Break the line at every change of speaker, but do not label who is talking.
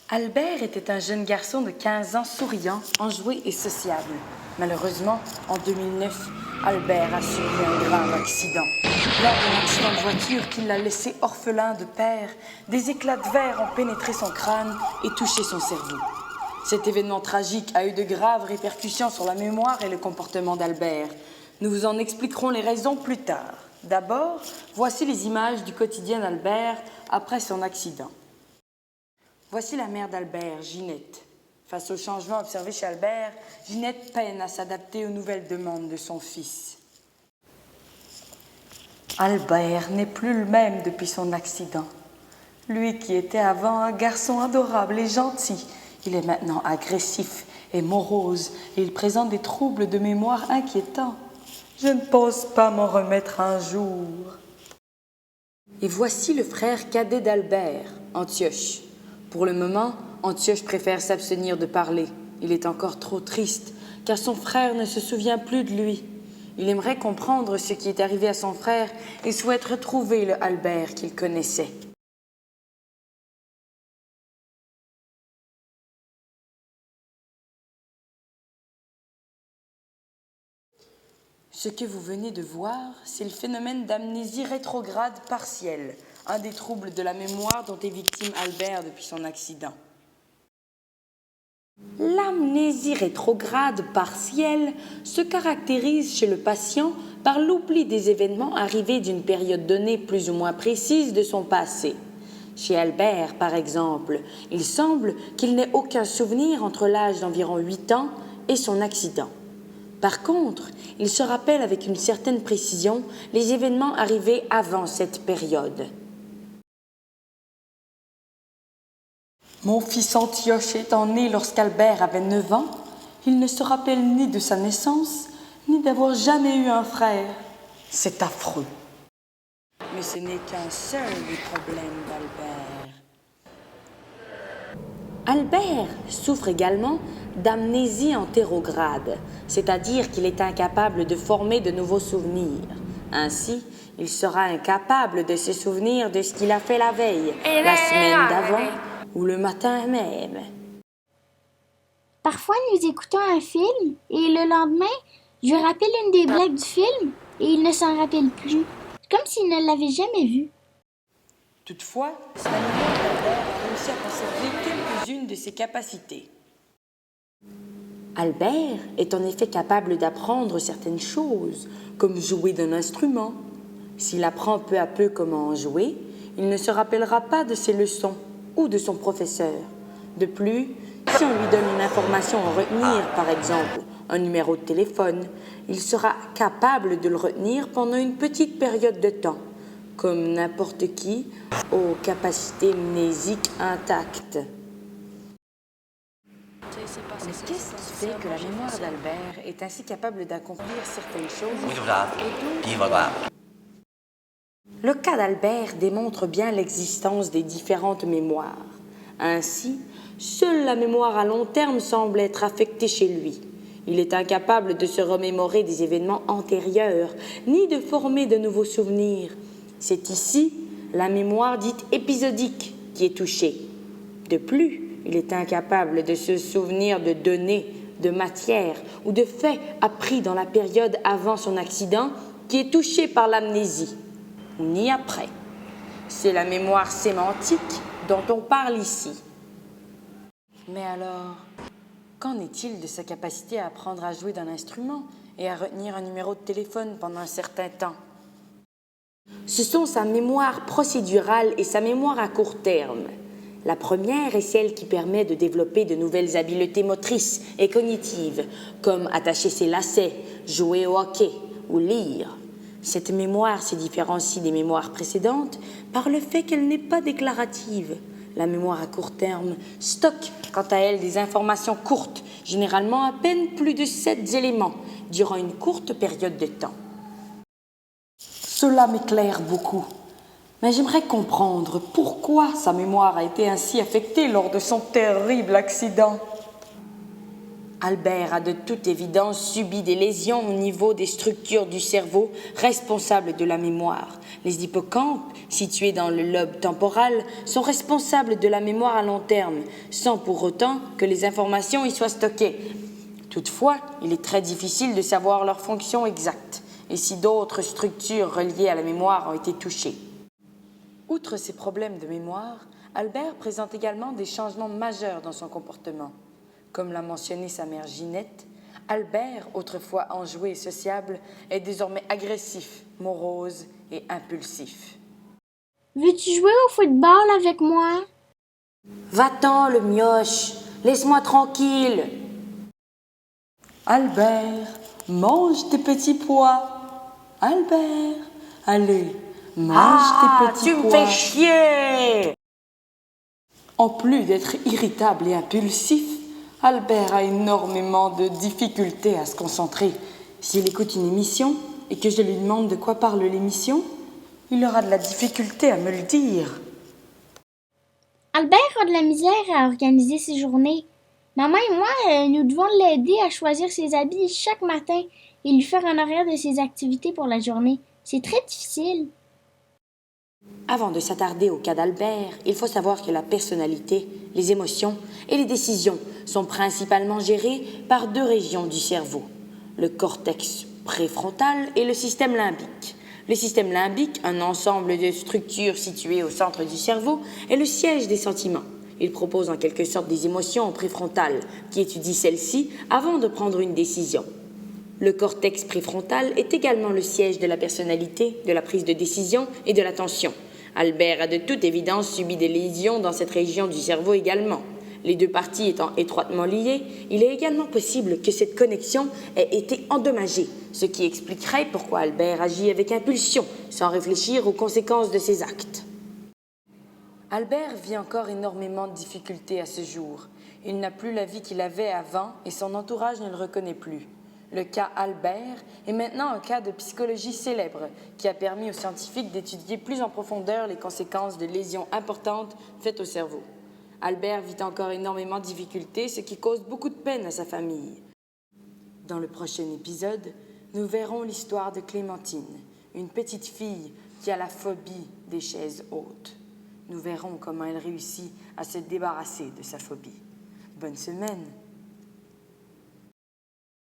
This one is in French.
Albert était un jeune garçon de 15 ans souriant, enjoué et sociable. Malheureusement, en 2009, Albert a subi un grave accident. Lors d'un accident de voiture qui l'a laissé orphelin de père, des éclats de verre ont pénétré son crâne et touché son cerveau. Cet événement tragique a eu de graves répercussions sur la mémoire et le comportement d'Albert. Nous vous en expliquerons les raisons plus tard. D'abord, voici les images du quotidien d'Albert après son accident. Voici la mère d'Albert, Ginette. Face aux changements observés chez Albert, Ginette peine à s'adapter aux nouvelles demandes de son fils. Albert n'est plus le même depuis son accident. Lui qui était avant un garçon adorable et gentil, il est maintenant agressif et morose et il présente des troubles de mémoire inquiétants. Je ne pense pas m'en remettre un jour. Et voici le frère cadet d'Albert, Antioche. Pour le moment, Antioche préfère s'abstenir de parler. Il est encore trop triste, car son frère ne se souvient plus de lui. Il aimerait comprendre ce qui est arrivé à son frère et souhaite retrouver le Albert qu'il connaissait. Ce que vous venez de voir, c'est le phénomène d'amnésie rétrograde partielle, un des troubles de la mémoire dont est victime Albert depuis son accident. L'amnésie rétrograde partielle se caractérise chez le patient par l'oubli des événements arrivés d'une période donnée plus ou moins précise de son passé. Chez Albert, par exemple, il semble qu'il n'ait aucun souvenir entre l'âge d'environ 8 ans et son accident. Par contre, il se rappelle avec une certaine précision les événements arrivés avant cette période. Mon fils Antioche étant né lorsqu'Albert avait 9 ans, il ne se rappelle ni de sa naissance, ni d'avoir jamais eu un frère. C'est affreux. Mais ce n'est qu'un seul des problèmes d'Albert. Albert souffre également d'amnésie antérograde, c'est-à-dire qu'il est incapable de former de nouveaux souvenirs. Ainsi, il sera incapable de se souvenir de ce qu'il a fait la veille, la semaine d'avant ou le matin même.
Parfois, nous écoutons un film et le lendemain, je lui rappelle une des blagues du film et il ne s'en rappelle plus, comme s'il ne l'avait jamais vu.
Toutefois, la mémoire d'Albert a réussi à conserver quelques-unes de ses capacités. Albert est en effet capable d'apprendre certaines choses, comme jouer d'un instrument. S'il apprend peu à peu comment en jouer, il ne se rappellera pas de ses leçons ou de son professeur. De plus, si on lui donne une information à retenir, par exemple un numéro de téléphone, il sera capable de le retenir pendant une petite période de temps, comme n'importe qui aux capacités mnésiques intactes. Mais qu'est-ce qui fait que la mémoire d'Albert est ainsi capable d'accomplir certaines choses et d'autres? Le cas d'Albert démontre bien l'existence des différentes mémoires. Ainsi, seule la mémoire à long terme semble être affectée chez lui. Il est incapable de se remémorer des événements antérieurs, ni de former de nouveaux souvenirs. C'est ici la mémoire dite épisodique qui est touchée. De plus, il est incapable de se souvenir de données, de matières ou de faits appris dans la période avant son accident qui est touchée par l'amnésie, ni après. C'est la mémoire sémantique dont on parle ici. Mais alors, qu'en est-il de sa capacité à apprendre à jouer d'un instrument et à retenir un numéro de téléphone pendant un certain temps? Ce sont sa mémoire procédurale et sa mémoire à court terme. La première est celle qui permet de développer de nouvelles habiletés motrices et cognitives, comme attacher ses lacets, jouer au hockey ou lire. Cette mémoire se différencie des mémoires précédentes par le fait qu'elle n'est pas déclarative. La mémoire à court terme stocke, quant à elle, des informations courtes, généralement à peine plus de 7 éléments, durant une courte période de temps. Cela m'éclaire beaucoup, mais j'aimerais comprendre pourquoi sa mémoire a été ainsi affectée lors de son terrible accident. Albert a de toute évidence subi des lésions au niveau des structures du cerveau responsables de la mémoire. Les hippocampes, situés dans le lobe temporal, sont responsables de la mémoire à long terme, sans pour autant que les informations y soient stockées. Toutefois, il est très difficile de savoir leur fonction exacte, et si d'autres structures reliées à la mémoire ont été touchées. Outre ces problèmes de mémoire, Albert présente également des changements majeurs dans son comportement. Comme l'a mentionné sa mère Ginette, Albert, autrefois enjoué et sociable, est désormais agressif, morose et impulsif.
Veux-tu jouer au football avec moi?
Va-t'en, le mioche, laisse-moi tranquille. Albert, mange tes petits pois. Albert, allez, mange tes petits pois. Tu me fais chier! En plus d'être irritable et impulsif, Albert a énormément de difficultés à se concentrer. S'il écoute une émission et que je lui demande de quoi parle l'émission, il aura de la difficulté à me le dire.
Albert a de la misère à organiser ses journées. Maman et moi, nous devons l'aider à choisir ses habits chaque matin et lui faire un horaire de ses activités pour la journée. C'est très difficile.
Avant de s'attarder au cas d'Albert, il faut savoir que la personnalité, les émotions et les décisions sont principalement gérées par deux régions du cerveau, le cortex préfrontal et le système limbique. Le système limbique, un ensemble de structures situées au centre du cerveau, est le siège des sentiments. Il propose en quelque sorte des émotions au préfrontal, qui étudie celles-ci avant de prendre une décision. Le cortex préfrontal est également le siège de la personnalité, de la prise de décision et de l'attention. Albert a de toute évidence subi des lésions dans cette région du cerveau également. Les deux parties étant étroitement liées, il est également possible que cette connexion ait été endommagée, ce qui expliquerait pourquoi Albert agit avec impulsion, sans réfléchir aux conséquences de ses actes. Albert vit encore énormément de difficultés à ce jour. Il n'a plus la vie qu'il avait avant et son entourage ne le reconnaît plus. Le cas Albert est maintenant un cas de psychologie célèbre qui a permis aux scientifiques d'étudier plus en profondeur les conséquences de lésions importantes faites au cerveau. Albert vit encore énormément de difficultés, ce qui cause beaucoup de peine à sa famille. Dans le prochain épisode, nous verrons l'histoire de Clémentine, une petite fille qui a la phobie des chaises hautes. Nous verrons comment elle réussit à se débarrasser de sa phobie. Bonne semaine!